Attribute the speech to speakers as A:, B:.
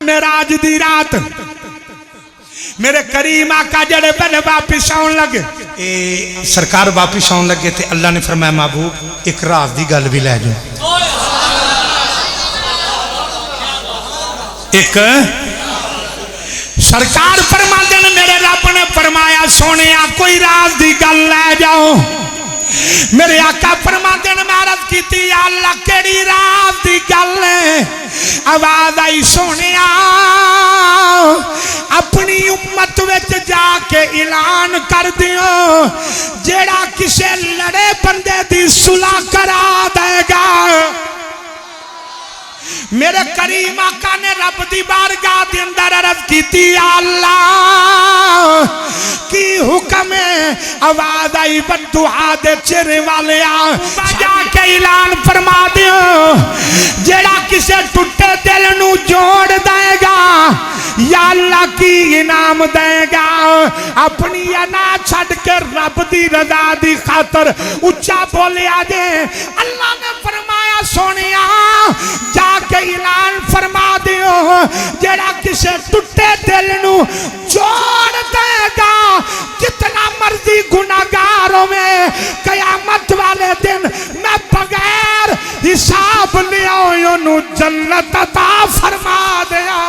A: मेराज दी रात मेरे करीम आका जड़े पहले वापिस आउन लगे सरकार वापिस आउन लगे थे अल्लाह ने फरमाया महबूब एक रात की गल भी लै जाओ। एक सरकार फरमाते ने मेरे रब ने फरमाया सोने कोई रात की गल लै जाओ। मेरे आका फरमाते ने मैं अर्ज की अल्लाह केड़ी रात की गल है। आवाज आई सोने अपनी उम्मत विच जाके ऐलान कर दियो जेड़ा किसे लड़े बंदे दी सुलह करा देगा। मेरे करीम आका ने रब दी बारगाह दे अंदर अर्ज की अल्लाह की हुक्म है। आवाज आई बददुआ दे चेहरे वाले जाके ऐलान फरमा दियो जेड़ा किसे टुटे दिल नू जोड़ देगा या अल्लाह की इनाम देगा। अपनी अना छड़ के रब दी रजा दी खातर उच्चा बोलिया जे अल्लाह ने फरमाया सोनिया जाके ऐलान फरमा दियो जेड़ा किसे टुटे दिल नू जोड़ देगा जितना मर्जी गुनाहगार होवे कयामत वाले दिन मैं बगैर हिसाब लिया ओनू जन्नत अता फरमा दिया।